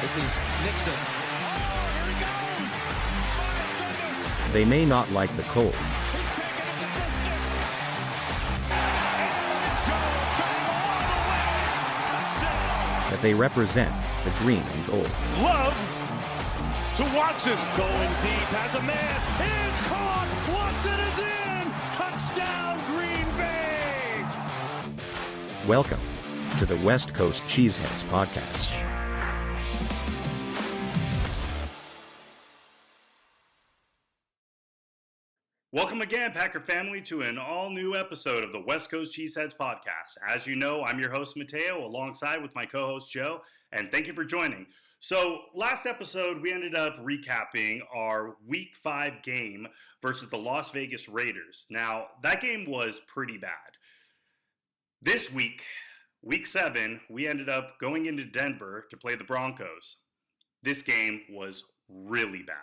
This is Nixon. Oh, here he goes! My goodness! They may not like the cold, He's taking it the distance! but they represent the green and gold. Love to Watson. Going deep, has a man, it's caught, Watson is in, touchdown Green Bay. Welcome to the West Coast Cheeseheads podcast. Welcome again, Packer family, to an all-new episode of the West Coast Cheeseheads podcast. As you know, I'm your host, Mateo, alongside with my co-host, Joe, and thank you for joining. So, last episode, we ended up recapping our Week 5 game versus the Las Vegas Raiders. Now, that game was pretty bad. This week, Week 7, we ended up going into Denver to play the Broncos. This game was really bad.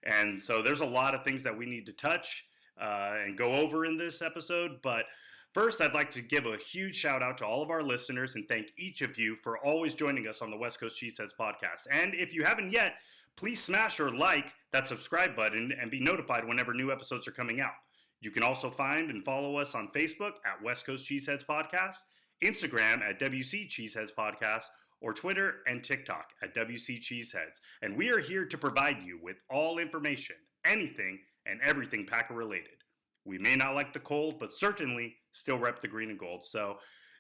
And so there's a lot of things that we need to touch and go over in this episode. But first, I'd like to give a huge shout out to all of our listeners and thank each of you for always joining us on the West Coast Cheeseheads podcast. And if you haven't yet, please smash or like that subscribe button and be notified whenever new episodes are coming out. You can also find and follow us on Facebook at West Coast Cheeseheads Podcast, Instagram at WC Cheeseheads Podcast, or Twitter and TikTok at WC Cheeseheads. And we are here to provide you with all information, anything and everything Packer related. We may not like the cold, but certainly still rep the green and gold. So,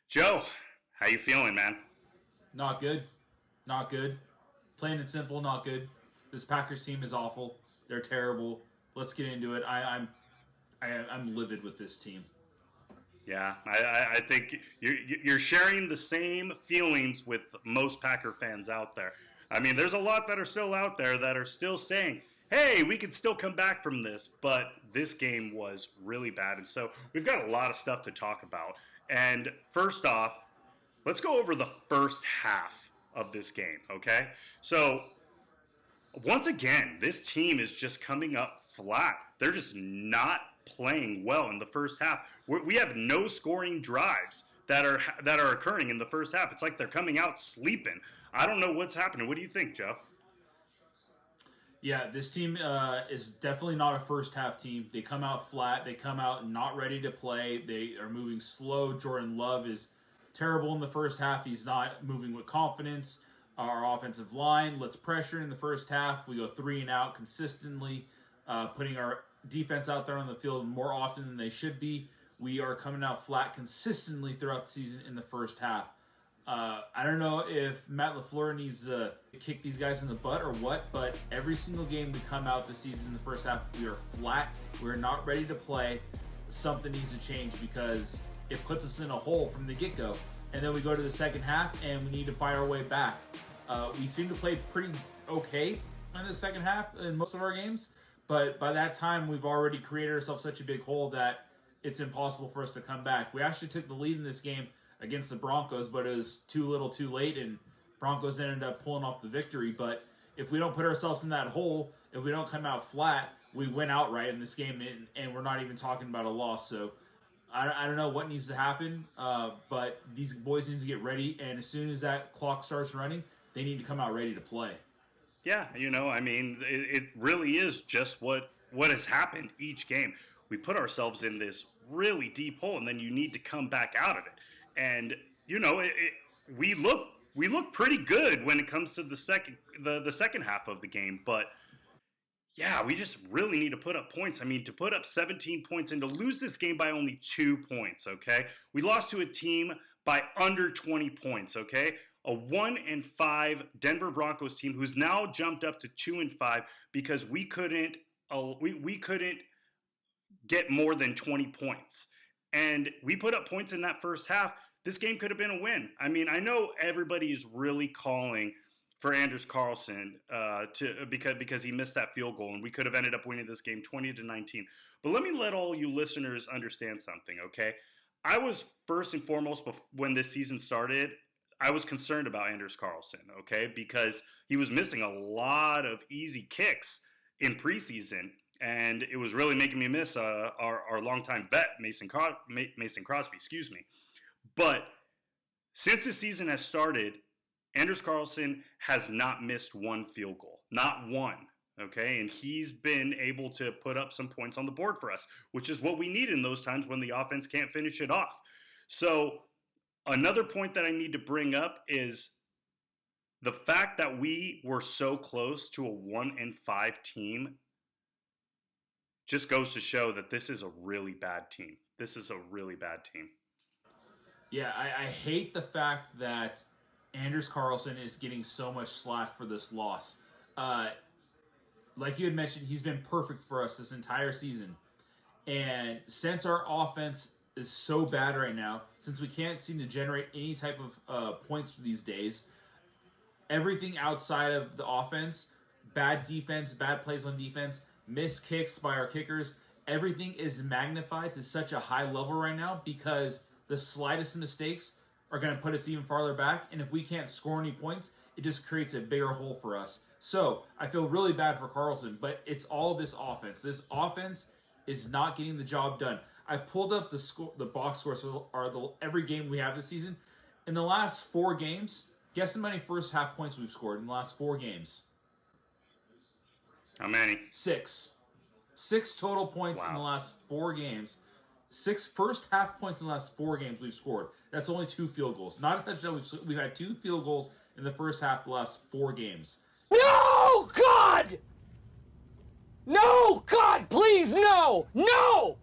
Joe, how you feeling, man? Not good. Not good. Plain and simple, not good. This Packers team is awful. They're terrible. Let's get into it. I'm livid with this team. Yeah, I think you're sharing the same feelings with most Packer fans out there. I mean, there's a lot that are still out there that are still saying, hey, we could still come back from this, but this game was really bad. And so we've got a lot of stuff to talk about. And first off, let's go over the first half of this game, okay? So once again, this team is just coming up flat. They're just not playing well in the first half. We have no scoring drives that are occurring in the first half. It's like they're coming out sleeping. I don't know what's happening. What do you think, Joe? Yeah, this team is definitely not a first half team. They come out flat. They come out not ready to play. They are moving slow. Jordan Love is terrible in the first half. He's not moving with confidence. Our offensive line lets pressure in the first half. We go 3 and out consistently, putting our defense out there on the field more often than they should be. We are coming out flat consistently throughout the season in the first half. I don't know if Matt LaFleur needs to kick these guys in the butt or what, but every single game we come out this season in the first half, we are flat. We're not ready to play. Something needs to change because it puts us in a hole from the get-go. And then we go to the second half and we need to find our way back. We seem to play pretty okay in the second half in most of our games, but by that time we've already created ourselves such a big hole that it's impossible for us to come back. We actually took the lead in this game against the Broncos, but it was too little too late, and Broncos ended up pulling off the victory. But if we don't put ourselves in that hole, if we don't come out flat, we win outright in this game, and we're not even talking about a loss. So I don't know what needs to happen, but these boys need to get ready, and as soon as that clock starts running, they need to come out ready to play. Yeah, I mean, it really is just what has happened each game. We put ourselves in this really deep hole, and then you need to come back out of it. And we look pretty good when it comes to the second half of the game, but yeah, we just really need to put up points. I mean, to put up 17 points and to lose this game by only 2 points, okay? We lost to a team by under 20 points, okay? A 1-5 Denver Broncos team who's now jumped up to 2-5 because we couldn't get more than 20 points. And we put up points in that first half. This game could have been a win. I mean, I know everybody is really calling for Anders Carlson because he missed that field goal, and we could have ended up winning this game 20-19. But let me let all you listeners understand something, okay? I was first and foremost, when this season started, I was concerned about Anders Carlson, okay? Because he was missing a lot of easy kicks in preseason, and it was really making me miss our longtime vet, Mason Crosby, But since the season has started, Anders Carlson has not missed one field goal, not one. Okay, and he's been able to put up some points on the board for us, which is what we need in those times when the offense can't finish it off. So, another point that I need to bring up is the fact that we were so close to a 1-5 team just goes to show that this is a really bad team. This is a really bad team. Yeah, I hate the fact that Anders Carlson is getting so much slack for this loss. Like you had mentioned, he's been perfect for us this entire season. And since our offense is so bad right now, since we can't seem to generate any type of points these days, everything outside of the offense, bad defense, bad plays on defense, missed kicks by our kickers, everything is magnified to such a high level right now because the slightest mistakes are going to put us even farther back. And if we can't score any points, it just creates a bigger hole for us. So I feel really bad for Carlson, but it's all this offense. This offense is not getting the job done. I pulled up the box scores for every game we have this season. In the last 4 games, guess how many first half points we've scored in the last 4 games? How many? 6. 6 total points in the last 4 games. 6 first half points in the last 4 games we've scored. That's only 2 field goals. Not a touchdown. We've had 2 field goals in the first half of the last 4 games. No, God! No, God, please, no! No!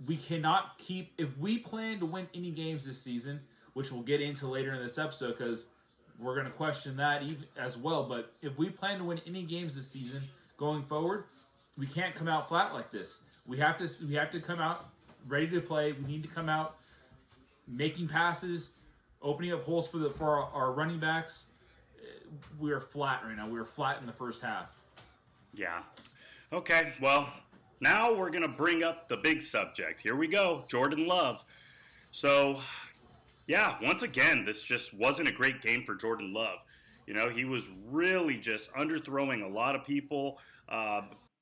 We cannot keep, if we plan to win any games this season, which we'll get into later in this episode because we're going to question that as well, but if we plan to win any games this season going forward, we can't come out flat like this. We have to come out ready to play. We need to come out making passes, opening up holes for our running backs. We are flat right now. We were flat in the first half. Yeah. Okay, well, now we're going to bring up the big subject. Here we go, Jordan Love. So, yeah, once again, this just wasn't a great game for Jordan Love. You know, he was really just underthrowing a lot of people,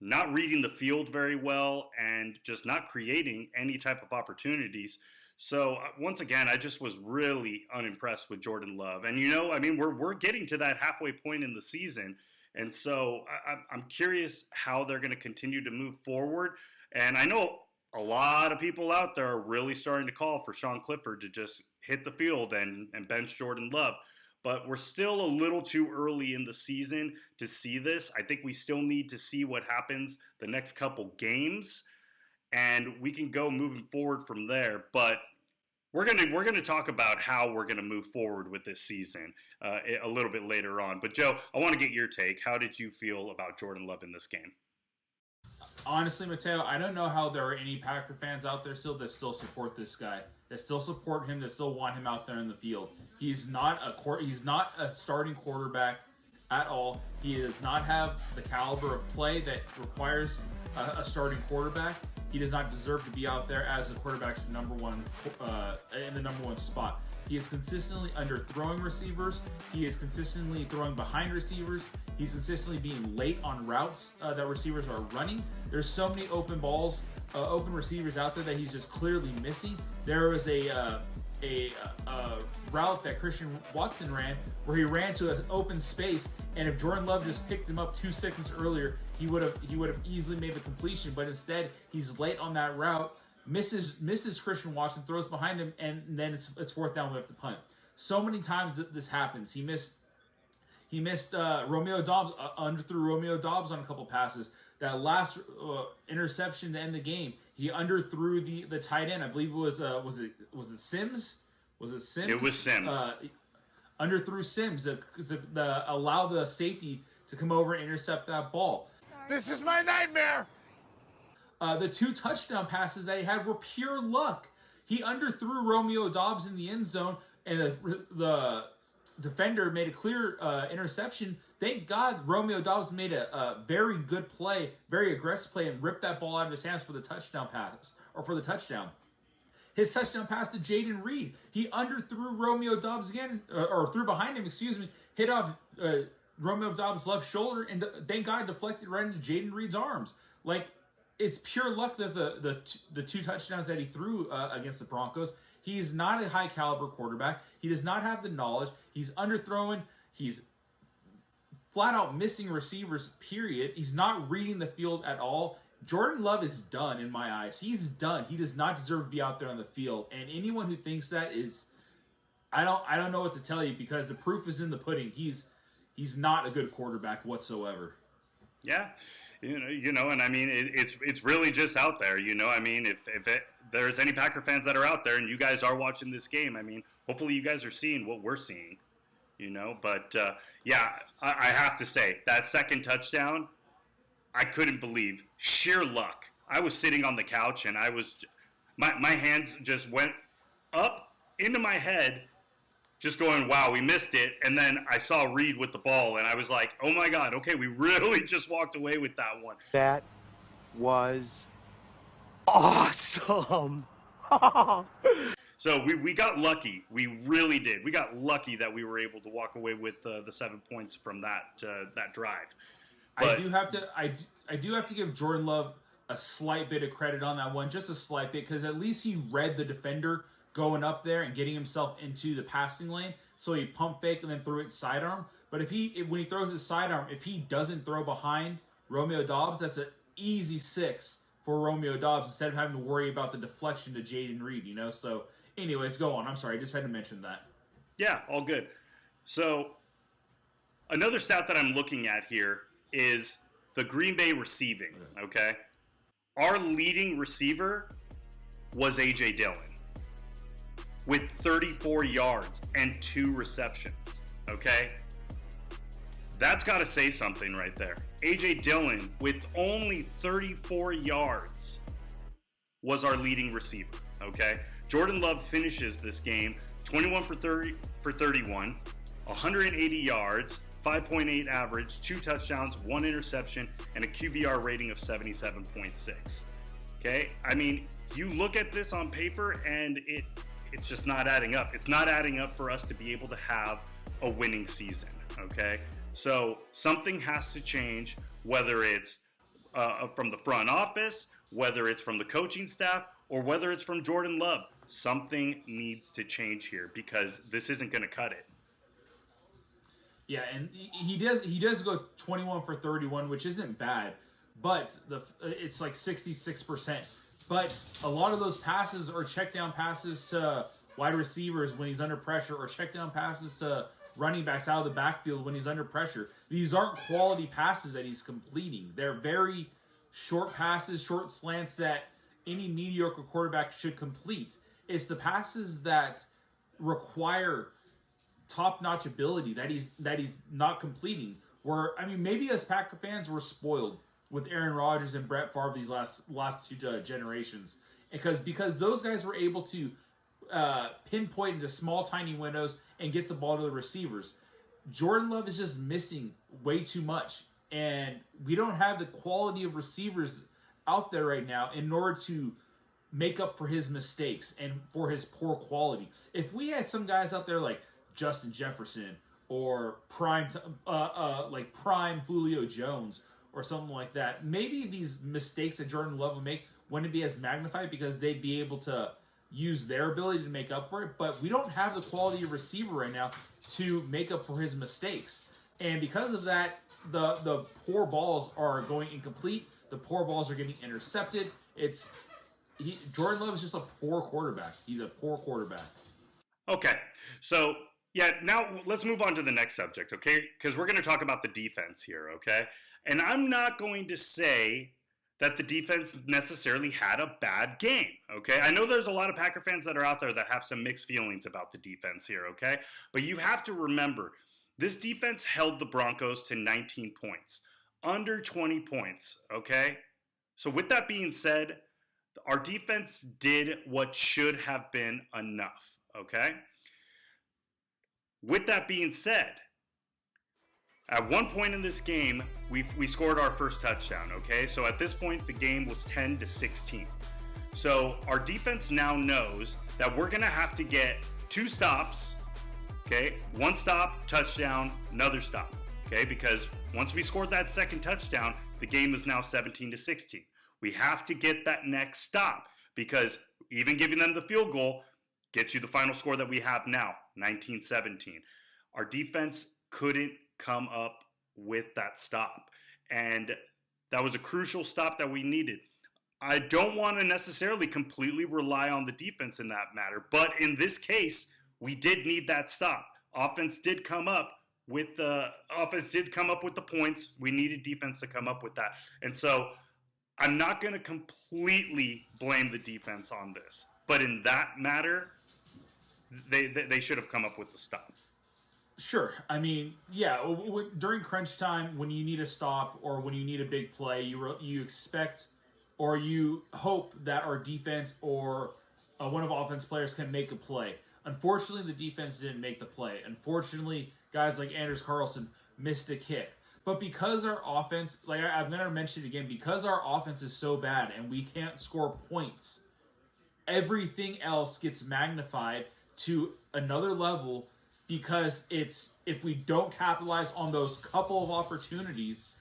not reading the field very well, and just not creating any type of opportunities. So, once again, I just was really unimpressed with Jordan Love. And, you know, I mean, we're getting to that halfway point in the season. And so I'm curious how they're going to continue to move forward. And I know a lot of people out there are really starting to call for Sean Clifford to just hit the field and bench Jordan Love. But we're still a little too early in the season to see this. I think we still need to see what happens the next couple games. And we can go moving forward from there. But we're gonna talk about how we're gonna move forward with this season a little bit later on. But Joe, I want to get your take. How did you feel about Jordan Love in this game? Honestly, Mateo, I don't know how there are any Packer fans out there still that still support this guy, that still support him, that still want him out there in the field. He's not a starting quarterback at all. He does not have the caliber of play that requires a starting quarterback. He does not deserve to be out there as the quarterback's number one in the number 1 spot. He is consistently underthrowing receivers. He is consistently throwing behind receivers. He's consistently being late on routes that receivers are running. There's so many open balls, open receivers out there that he's just clearly missing. There was a route that Christian Watson ran where he ran to an open space, and if Jordan Love just picked him up 2 seconds earlier, he would have easily made the completion. But instead, he's late on that route, misses Christian Watson, throws behind him, and then it's 4th down. We have to punt. So many times this happens. He missed Romeo Doubs, underthrew Romeo Doubs on a couple passes. That last interception to end the game, he underthrew the tight end. I believe it was it Sims? Was it Sims? It was Sims. Underthrew Sims to allow the safety to come over and intercept that ball. This is my nightmare. The 2 touchdown passes that he had were pure luck. He underthrew Romeo Doubs in the end zone, and the defender made a clear interception. Thank God Romeo Doubs made a very good play, very aggressive play, and ripped that ball out of his hands for the touchdown pass, or for the touchdown. His touchdown pass to Jaden Reed, he underthrew Romeo Doubs again, or threw behind him, hit off Romeo Doubs' left shoulder, and thank God deflected right into Jaden Reed's arms. Like, it's pure luck that the 2 touchdowns that he threw against the Broncos. He's not a high caliber quarterback. He does not have the knowledge. He's underthrowing. He's flat out missing receivers, period. He's not reading the field at all. Jordan Love is done in my eyes. He's done. He does not deserve to be out there on the field. And anyone who thinks that is, I don't know what to tell you, because the proof is in the pudding. He's not a good quarterback whatsoever. Yeah, and I mean it's really just out there. I mean if there's any Packer fans that are out there and you guys are watching this game, I mean hopefully you guys are seeing what we're seeing. But I have to say that second touchdown, I couldn't believe. Sheer luck. I was sitting on the couch and my hands just went up into my head, just going, wow, we missed it. And then I saw Reed with the ball and I was like, oh my God, okay, we really just walked away with that one. That was awesome. So we got lucky. We really did. We got lucky that we were able to walk away with the 7 points from that drive. But I do have to give Jordan Love a slight bit of credit on that one, just a slight bit, because at least he read the defender going up there and getting himself into the passing lane. So he pump fake and then threw it sidearm. But when he throws his sidearm, if he doesn't throw behind Romeo Doubs, that's an easy 6 for Romeo Doubs instead of having to worry about the deflection to Jaden Reed, So anyways, go on. I'm sorry. I just had to mention that. Yeah, all good. So another stat that I'm looking at here is the Green Bay receiving, okay? Our leading receiver was A.J. Dillon with 34 yards and 2 receptions, okay? That's got to say something right there. A.J. Dillon, with only 34 yards, was our leading receiver, okay? Jordan Love finishes this game 21 for 31, 180 yards, 5.8 average, 2 touchdowns, 1 interception, and a QBR rating of 77.6. Okay? I mean, you look at this on paper and it's just not adding up. It's not adding up for us to be able to have a winning season, okay? So something has to change, whether it's from the front office, whether it's from the coaching staff, or whether it's from Jordan Love. Something needs to change here because this isn't going to cut it. Yeah, and he does go 21 for 31, which isn't bad, but it's like 66%. But a lot of those passes are check down passes to wide receivers when he's under pressure, or check down passes to running backs out of the backfield when he's under pressure. These aren't quality passes that he's completing. They're very short passes, short slants that any mediocre quarterback should complete. It's the passes that require top-notch ability that he's not completing. Maybe as Packer fans, we're spoiled with Aaron Rodgers and Brett Favre these last 2 generations, because those guys were able to pinpoint into small, tiny windows and get the ball to the receivers. Jordan Love is just missing way too much, and we don't have the quality of receivers out there right now in order to make up for his mistakes and for his poor quality. If we had some guys out there like Justin Jefferson or prime Julio Jones or something like that, maybe these mistakes that Jordan Love would make wouldn't be as magnified because they'd be able to use their ability to make up for it. But we don't have the quality of receiver right now to make up for his mistakes. And because of that, the poor balls are going incomplete. The poor balls are getting intercepted. Jordan Love is just a poor quarterback. He's a poor quarterback. Okay, so yeah, now let's move on to the next subject, okay? Because we're going to talk about the defense here, okay? And I'm not going to say that the defense necessarily had a bad game, okay? I know there's a lot of Packer fans that are out there that have some mixed feelings about the defense here, okay? But you have to remember, this defense held the Broncos to 19 points, under 20 points, okay? So with that being said, our defense did what should have been enough, okay? With that being said, at one point in this game, we scored our first touchdown, okay? So at this point, the game was 10-16. So our defense now knows that we're going to have to get 2 stops, okay? 1 stop, touchdown, another stop, okay? Because once we scored that second touchdown, the game is now 17-16. We have to get that next stop because even giving them the field goal, Get you the final score that we have now, 19-17. Our defense couldn't come up with that stop. And that was a crucial stop that we needed. I don't want to necessarily completely rely on the defense in that matter, but in this case, we did need that stop. Offense did come up with the points. We needed defense to come up with that. And so I'm not going to completely blame the defense on this, but in that matter, they should have come up with the stop. Sure. I mean, yeah, during crunch time, when you need a stop or when you need a big play, you expect or you hope that our defense or one of offense players can make a play. Unfortunately, the defense didn't make the play. Unfortunately, guys like Anders Carlson missed a kick. But because our offense, like I'm going to mention it again, because our offense is so bad and we can't score points, everything else gets magnified to another level, because if we don't capitalize on those couple of opportunities,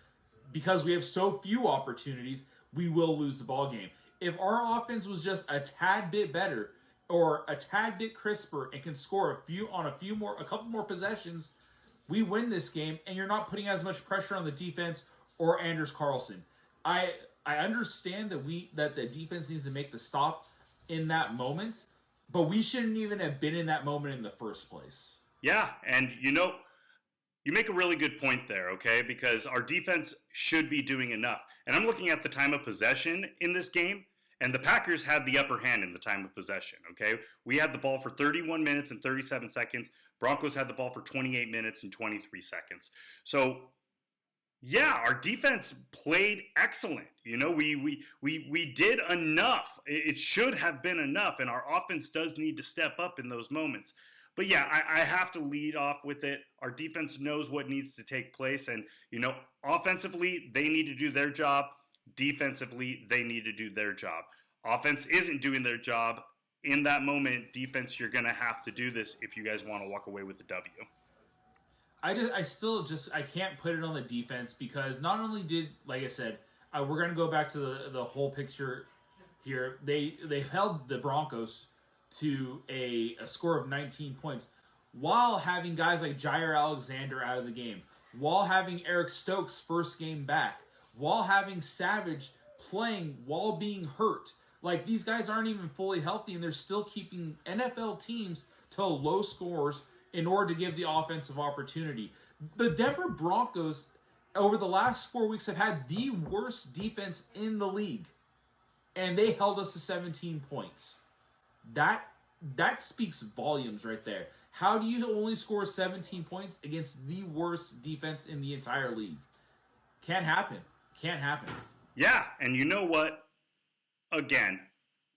because we have so few opportunities, we will lose the ball game. If our offense was just a tad bit better or a tad bit crisper and can score a couple more possessions, we win this game, and you're not putting as much pressure on the defense or Anders Carlson. I understand that the defense needs to make the stop in that moment, but we shouldn't even have been in that moment in the first place. Yeah, and you make a really good point there, okay? Because our defense should be doing enough. And I'm looking at the time of possession in this game, and the Packers had the upper hand in the time of possession, okay? We had the ball for 31 minutes and 37 seconds. Broncos had the ball for 28 minutes and 23 seconds. So, yeah, our defense played excellent. We did enough. It should have been enough, and our offense does need to step up in those moments. But yeah, I have to lead off with it. Our defense knows what needs to take place. And, offensively, they need to do their job. Defensively, they need to do their job. Offense isn't doing their job. In that moment, defense, you're going to have to do this if you guys want to walk away with a W. I can't put it on the defense, because not only did, like I said, we're going to go back to the whole picture here. They held the Broncos to a score of 19 points while having guys like Jair Alexander out of the game, while having Eric Stokes' first game back, while having Savage playing while being hurt. Like, these guys aren't even fully healthy, and they're still keeping NFL teams to low scores in order to give the offensive opportunity. The Denver Broncos, over the last 4 weeks, have had the worst defense in the league, and they held us to 17 points. That speaks volumes right there. How do you only score 17 points against the worst defense in the entire league? Can't happen. Yeah, and you know what? Again,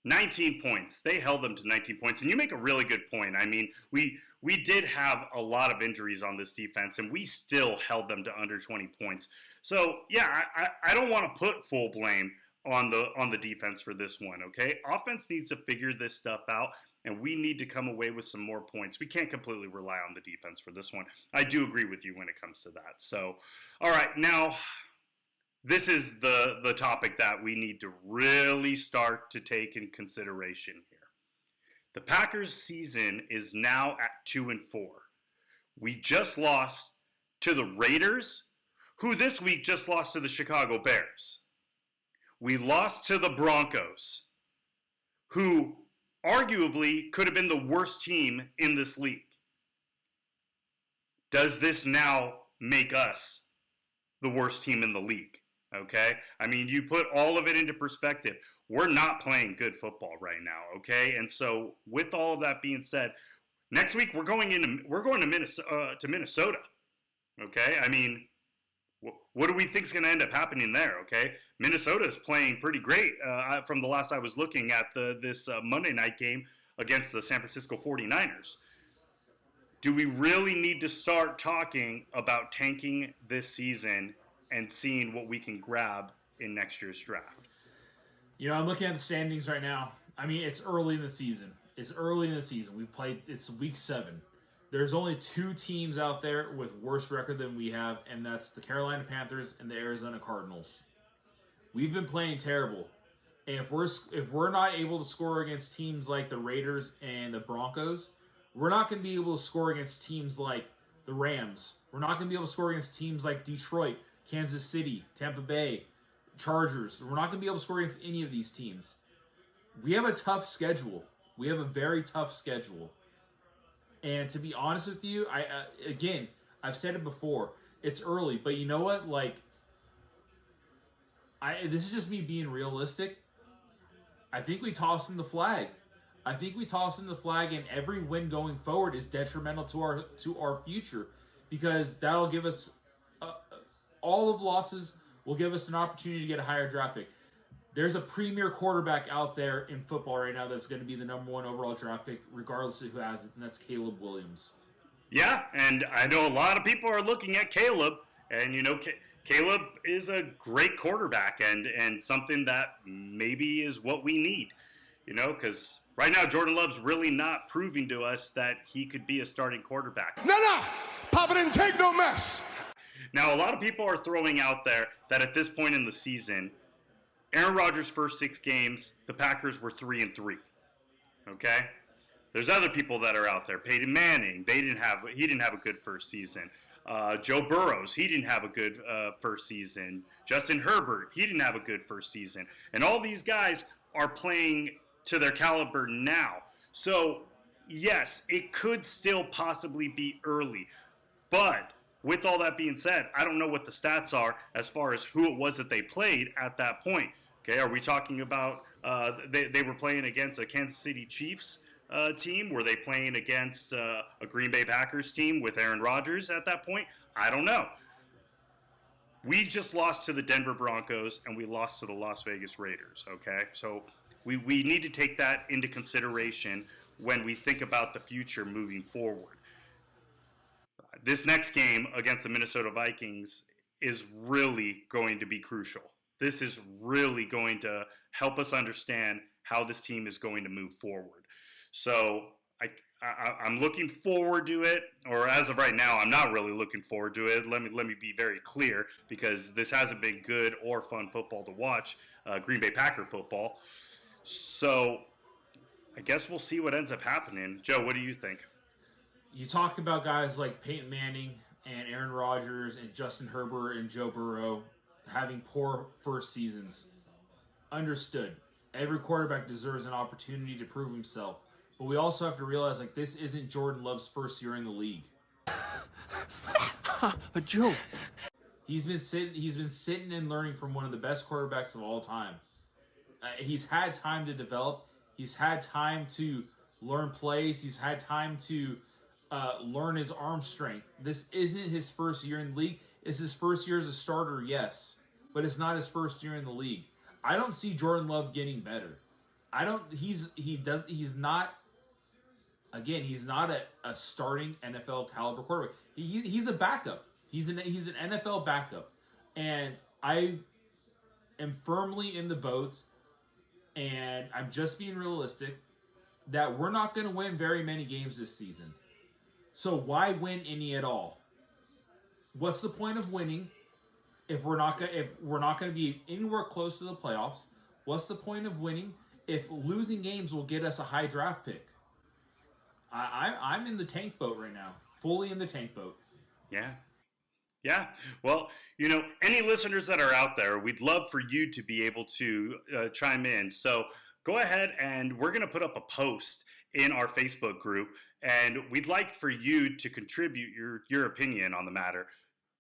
19 points. They held them to 19 points, and you make a really good point. I mean, we did have a lot of injuries on this defense, and we still held them to under 20 points. So, yeah, I don't want to put full blame on the defense for this one, okay? Offense needs to figure this stuff out, and we need to come away with some more points. We can't completely rely on the defense for this one. I do agree with you when it comes to that. So, all right, now this is the topic that we need to really start to take in consideration here. The Packers' season is now at 2-4. We just lost to the Raiders, who this week just lost to the Chicago Bears. We lost to the Broncos, who arguably could have been the worst team in this league. Does this now make us the worst team in the league? Okay? I mean, you put all of it into perspective. We're not playing good football right now, okay? And so, with all of that being said, next week we're going to Minnesota. Okay? I mean, what do we think is going to end up happening there, okay? Minnesota is playing pretty great from the last I was looking at this Monday night game against the San Francisco 49ers. Do we really need to start talking about tanking this season and seeing what we can grab in next year's draft? I'm looking at the standings right now. I mean, it's early in the season. It's week 7. There's only 2 teams out there with worse record than we have, and that's the Carolina Panthers and the Arizona Cardinals. We've been playing terrible. And if we're not able to score against teams like the Raiders and the Broncos, we're not going to be able to score against teams like the Rams. We're not going to be able to score against teams like Detroit, Kansas City, Tampa Bay, Chargers. We're not going to be able to score against any of these teams. We have a tough schedule. We have a very tough schedule. And to be honest with you, again, I've said it before. It's early, but you know what? Like, this is just me being realistic. I think we toss in the flag. I think we toss in the flag, and every win going forward is detrimental to our future, because that'll give us all of losses will give us an opportunity to get a higher draft pick. There's a premier quarterback out there in football right now that's going to be the number 1 overall draft pick, regardless of who has it, and that's Caleb Williams. Yeah, and I know a lot of people are looking at Caleb, and Caleb is a great quarterback and something that maybe is what we need, because right now Jordan Love's really not proving to us that he could be a starting quarterback. No, Papa didn't take no mess. Now, a lot of people are throwing out there that at this point in the season, Aaron Rodgers' first 6 games, the Packers were 3-3. Okay? There's other people that are out there. Peyton Manning, he didn't have a good first season. Joe Burrows, he didn't have a good first season. Justin Herbert, he didn't have a good first season. And all these guys are playing to their caliber now. So, yes, it could still possibly be early. But with all that being said, I don't know what the stats are as far as who it was that they played at that point. Okay, are we talking about they were playing against a Kansas City Chiefs team? Were they playing against a Green Bay Packers team with Aaron Rodgers at that point? I don't know. We just lost to the Denver Broncos and we lost to the Las Vegas Raiders, okay? So we need to take that into consideration when we think about the future moving forward. This next game against the Minnesota Vikings is really going to be crucial. This is really going to help us understand how this team is going to move forward. So I'm looking forward to it, or as of right now, I'm not really looking forward to it. Let me be very clear, because this hasn't been good or fun football to watch, Green Bay Packer football. So I guess we'll see what ends up happening. Joe, what do you think? You talk about guys like Peyton Manning and Aaron Rodgers and Justin Herbert and Joe Burrow having poor first seasons. Understood. Every quarterback deserves an opportunity to prove himself. But we also have to realize, like, this isn't Jordan Love's first year in the league. A joke. He's been sitting and learning from one of the best quarterbacks of all time. He's had time to develop. He's had time to learn plays. He's had time to learn his arm strength. This isn't his first year in the league. It's his first year as a starter, yes, but it's not his first year in the league. I don't see Jordan Love getting better. He's not a starting NFL caliber quarterback. He's a backup. He's an NFL backup, and I am firmly in the boat, and I'm just being realistic that we're not going to win very many games this season. So why win any at all? What's the point of winning if we're not going to be anywhere close to the playoffs? What's the point of winning if losing games will get us a high draft pick? I'm in the tank boat right now, fully in the tank boat. Yeah. Well, any listeners that are out there, we'd love for you to be able to chime in. So go ahead, and we're going to put up a post in our Facebook group, and we'd like for you to contribute your opinion on the matter.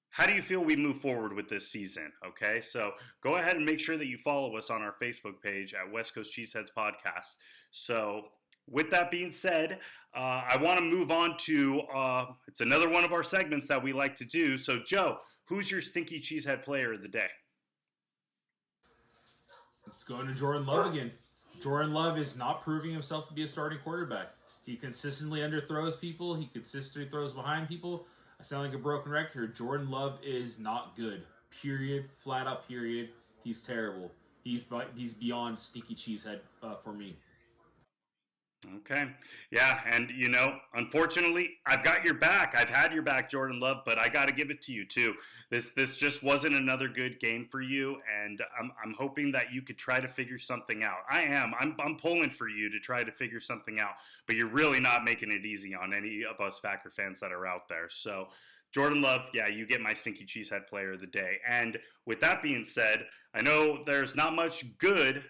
How do you feel we move forward with this season? Okay, so go ahead and make sure that you follow us on our Facebook page at West Coast Cheeseheads Podcast. So with that being said, I want to move on to, it's another one of our segments that we like to do. So Joe, who's your stinky cheesehead player of the day? It's going to Jordan Love again. Jordan Love is not proving himself to be a starting quarterback. He consistently underthrows people. He consistently throws behind people. I sound like a broken record. Jordan Love is not good. Period. Flat out period. He's terrible. He's beyond stinky cheesehead for me. Okay. Yeah, and unfortunately, I've got your back. I've had your back, Jordan Love, but I got to give it to you too. This just wasn't another good game for you, and I'm hoping that you could try to figure something out. I'm pulling for you to try to figure something out, but you're really not making it easy on any of us Packer fans that are out there. So, Jordan Love, yeah, you get my stinky cheesehead player of the day. And with that being said, I know there's not much good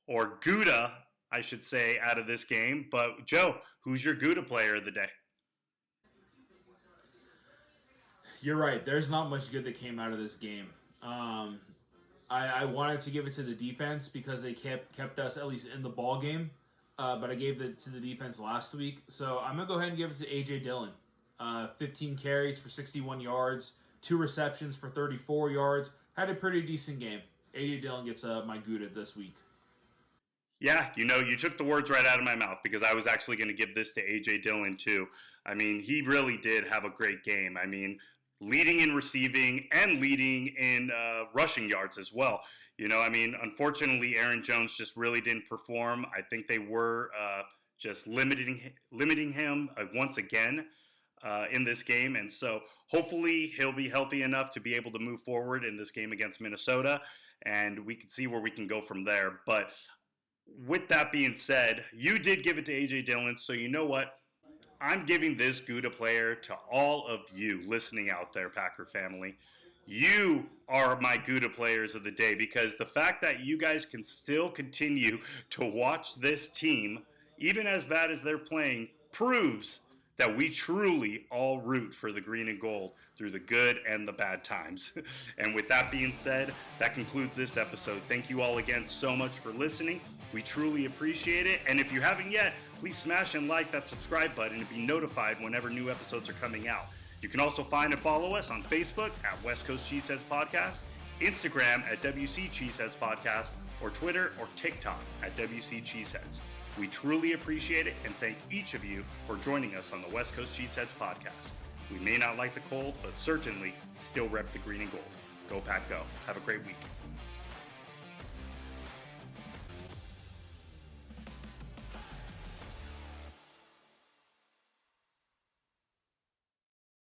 or Gouda, I should say, out of this game. But Joe, who's your Gouda player of the day? You're right. There's not much good that came out of this game. I wanted to give it to the defense because they kept us at least in the ball game, but I gave it to the defense last week. So I'm gonna go ahead and give it to AJ Dillon. 15 carries for 61 yards, 2 receptions for 34 yards. Had a pretty decent game. AJ Dillon gets my Gouda this week. Yeah, you took the words right out of my mouth because I was actually going to give this to A.J. Dillon too. I mean, he really did have a great game. I mean, leading in receiving and leading in rushing yards as well. I mean, unfortunately, Aaron Jones just really didn't perform. I think they were just limiting him once again in this game. And so hopefully he'll be healthy enough to be able to move forward in this game against Minnesota. And we can see where we can go from there. But with that being said, you did give it to A.J. Dillon, so you know what? I'm giving this Gouda player to all of you listening out there, Packer family. You are my Gouda players of the day because the fact that you guys can still continue to watch this team, even as bad as they're playing, proves that we truly all root for the green and gold through the good and the bad times. And with that being said, that concludes this episode. Thank you all again so much for listening. We truly appreciate it. And if you haven't yet, please smash and like that subscribe button to be notified whenever new episodes are coming out. You can also find and follow us on Facebook at West Coast Cheeseheads Podcast, Instagram at WC Cheeseheads Podcast, or Twitter or TikTok at WC Cheeseheads. We truly appreciate it and thank each of you for joining us on the West Coast Cheeseheads Podcast. We may not like the cold, but certainly still rep the green and gold. Go Pack Go. Have a great week.